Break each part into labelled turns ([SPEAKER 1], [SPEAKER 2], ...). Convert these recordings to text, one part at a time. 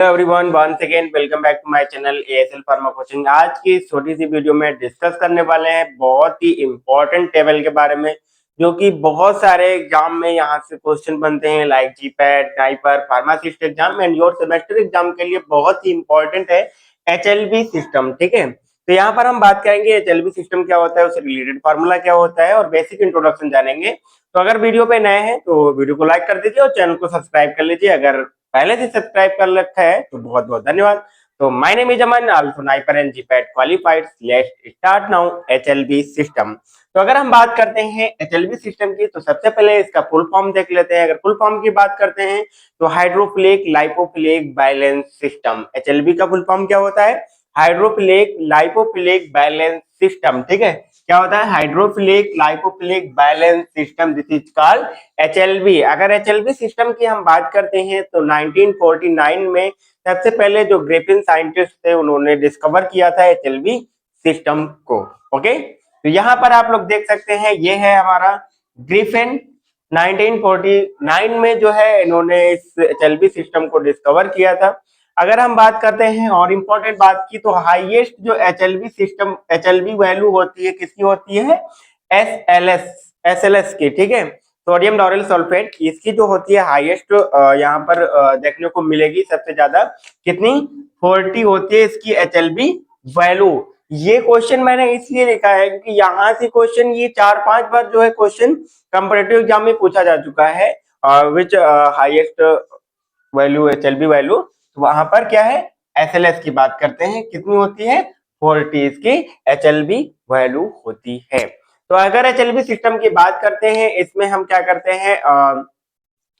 [SPEAKER 1] Everyone once again welcome back to my channel ASL pharma coaching. आज की छोटी सी video में डिस्कस करने वाले हैं बहुत ही इंपॉर्टेंट टेबल के बारे में, जो कि बहुत सारे एग्जाम में यहाँ से क्वेश्चन बनते हैं, like GPAT, NIPER, pharmacist exam and your semester exam के लिए बहुत ही इंपॉर्टेंट है एचएलबी सिस्टम। ठीक है, तो यहाँ पर हम बात करेंगे एचएलबी सिस्टम क्या होता है, उससे रिलेटेड फार्मूला क्या होता है और बेसिक इंट्रोडक्शन जानेंगे। तो अगर वीडियो पे नए हैं तो वीडियो को लाइक कर दीजिए और चैनल को सब्सक्राइब कर लीजिए। अगर पहले से सब्सक्राइब कर रखा है तो बहुत बहुत धन्यवाद। तो my name is Aman, also NIPER and GPAT qualified. Let's start now HLB system. तो अगर हम बात करते हैं एचएलबी सिस्टम की, तो सबसे पहले इसका फुल फॉर्म देख लेते हैं। अगर फुल फॉर्म की बात करते हैं तो hydrophilic lipophilic balance system. HLB का फुल फॉर्म क्या होता है? Hydrophilic lipophilic balance system. ठीक है, क्या होता है? Hydrophilic lipophilic balance system, this is called HLB. अगर एचएलबी सिस्टम की हम बात करते हैं तो 1949 में सबसे पहले जो ग्रिफिन साइंटिस्ट थे उन्होंने डिस्कवर किया था एचएलबी सिस्टम को। ओके, तो यहाँ पर आप लोग देख सकते हैं, ये है हमारा ग्रिफिन। 1949 में जो है इन्होंने इस एचएलबी सिस्टम को डिस्कवर किया था। अगर हम बात करते हैं और इम्पोर्टेंट बात की, तो हाईएस्ट जो एचएलबी सिस्टम एचएलबी वैल्यू होती है किसकी होती है? एसएलएस की। ठीक है, सोडियम लॉरेल सल्फेट, इसकी जो होती है हाईएस्ट यहाँ पर देखने को मिलेगी सबसे ज्यादा कितनी? 40 होती है इसकी एचएलबी वैल्यू। ये क्वेश्चन मैंने इसलिए लिखा है क्योंकि यहाँ से क्वेश्चन ये 4-5 बार जो है क्वेश्चन कंपैरेटिव एग्जाम में पूछा जा चुका है। विच हाईएस्ट वैल्यू एचएलबी वैल्यू, तो वहां पर क्या है? एसएलएस की बात करते हैं, कितनी होती है? 40 इसकी एचएलबी वैल्यू होती है। तो अगर एचएलबी सिस्टम की बात करते हैं, इसमें हम क्या करते हैं?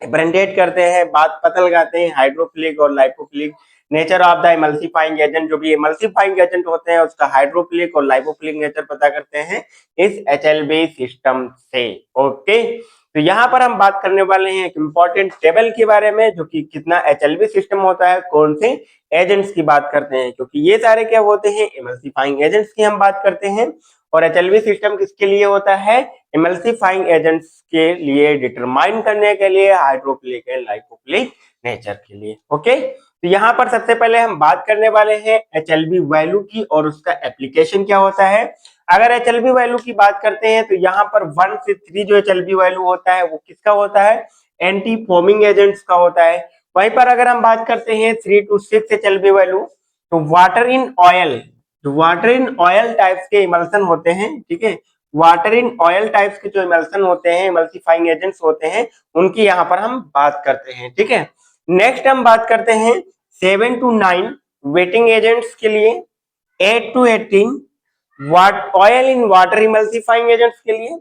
[SPEAKER 1] डिफरेंशिएट करते हैं, बात पता लगाते हैं हाइड्रोफिलिक और lipophilic nature of the emulsifying agent. जो भी एमल्सिफाइंग एजेंट होते हैं उसका हाइड्रोफिलिक और लाइपोफिलिक नेचर पता करते हैं इस एचएलबी सिस्टम से। ओके, तो यहाँ पर हम बात करने वाले हैं एक इंपॉर्टेंट टेबल के बारे में, जो कि कितना एचएलबी सिस्टम होता है, कौन से एजेंट्स की बात करते हैं, क्योंकि ये सारे क्या होते हैं? एमल्सिफाइंग एजेंट्स की हम बात करते हैं। और एचएलबी सिस्टम किसके लिए होता है? एमल्सिफाइंग एजेंट्स के लिए, डिटरमाइन करने के लिए हाइड्रोफिलिक एंड लाइपोफिलिक नेचर के लिए। ओके, तो यहाँ पर सबसे पहले हम बात करने वाले हैं एचएलबी वैल्यू की और उसका एप्लीकेशन क्या होता है। अगर एचएलबी वैल्यू की बात करते हैं तो यहाँ पर 1 से 3 जो एचएलबी वैल्यू होता है वो किसका होता है? एंटी फॉर्मिंग एजेंट्स का होता है। वहीं पर अगर हम बात करते हैं 3 to 6 एचएलबी वैल्यू, तो वाटर इन ऑयल, जो वाटर इन ऑयल टाइप्स के इमल्सन होते हैं, ठीक है, वाटर इन ऑयल टाइप्स के जो इमल्सन होते हैं, इमल्सिफाइंग एजेंट्स होते हैं, उनकी यहाँ पर हम बात करते हैं। ठीक है, नेक्स्ट हम बात करते हैं 7 to 9 वेटिंग एजेंट्स के लिए, 8 to 18 oil in water emulsifying agents के लिए,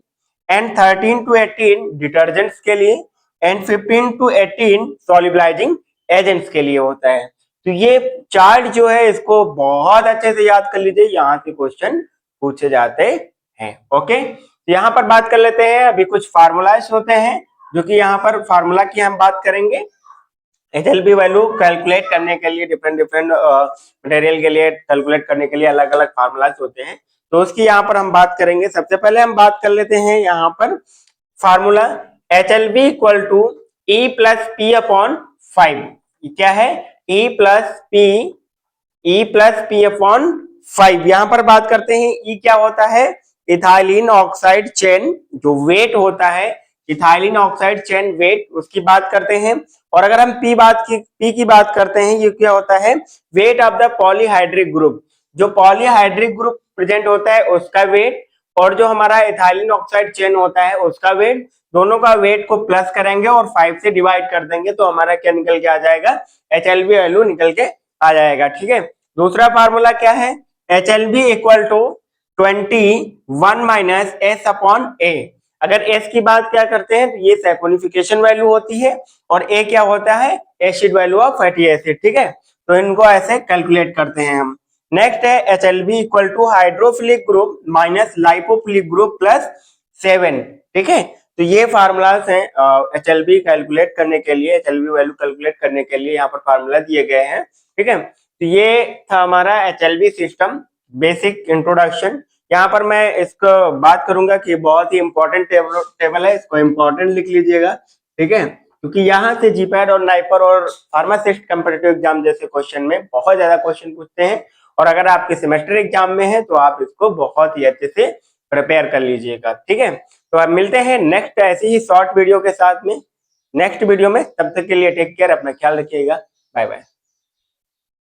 [SPEAKER 1] एंड 13 to 18 डिटर्जेंट्स के लिए, एंड 15 to 18 सॉल्युबलाइजिंग एजेंट्स के लिए होता है। तो ये चार्ट जो है इसको बहुत अच्छे से याद कर लीजिए, यहाँ से क्वेश्चन पूछे जाते हैं। ओके, तो यहाँ पर बात कर लेते हैं, अभी कुछ फार्मूलाज होते हैं जो कि यहाँ पर फार्मूला की हम बात करेंगे। एचएलबी वैल्यू कैलकुलेट करने के लिए डिफरेंट मटेरियल के लिए कैलकुलेट करने के लिए अलग अलग फार्मूलाज होते हैं, तो उसकी यहाँ पर हम बात करेंगे। सबसे पहले हम बात कर लेते हैं यहाँ पर formula HLB equal to E plus P upon 5। क्या है? E plus P upon 5। यहाँ पर बात करते हैं ई क्या होता है? इथाइलिन ऑक्साइड चेन जो वेट होता है, इथाइलिन ऑक्साइड चेन वेट, उसकी बात करते हैं। और अगर हम पी की बात करते हैं, ये क्या होता है? Weight of the polyhydric group, जो पॉलीहाइड्रिक ग्रुप प्रेजेंट होता है उसका वेट, और जो हमारा इथाइलिन ऑक्साइड चेन होता है उसका वेट, दोनों का वेट को प्लस करेंगे और 5 से डिवाइड कर देंगे तो हमारा क्या निकल के आ जाएगा? एचएलबी वैल्यू निकल के आ जाएगा। ठीक है, दूसरा फार्मूला क्या है? HLB equal to 21 minus S upon A. अगर एस की बात क्या करते हैं तो ये सैपोनिफिकेशन वैल्यू होती है, और ए क्या होता है? Acid value of fatty acid. ठीक है, तो इनको ऐसे कैलकुलेट करते हैं हम। नेक्स्ट है HLB equal to hydrophilic group minus lipophilic group plus 7। ठीक है, तो ये फार्मूलाज हैं एचएलबी कैलकुलेट करने के लिए, एचएलबी वैल्यू कैलकुलेट करने के लिए यहाँ पर फार्मूला दिए गए हैं। ठीक है, तो ये था हमारा एचएलबी सिस्टम बेसिक इंट्रोडक्शन। यहाँ पर मैं इसको बात करूंगा कि बहुत ही इंपॉर्टेंट टेबल है, इसको इंपॉर्टेंट लिख लीजिएगा। ठीक है, क्योंकि यहाँ से जीपैट और नाइपर और फार्मासिस्ट कम्पिटिटिव एग्जाम जैसे क्वेश्चन में बहुत ज्यादा क्वेश्चन पूछते हैं, और अगर आपके सेमेस्टर एग्जाम में है तो आप इसको बहुत ही अच्छे से प्रिपेयर कर लीजिएगा। ठीक है, तो अब मिलते हैं नेक्स्ट ऐसी ही शॉर्ट वीडियो के साथ में नेक्स्ट वीडियो में। तब तक के लिए टेक केयर, अपना ख्याल रखिएगा, बाय बाय।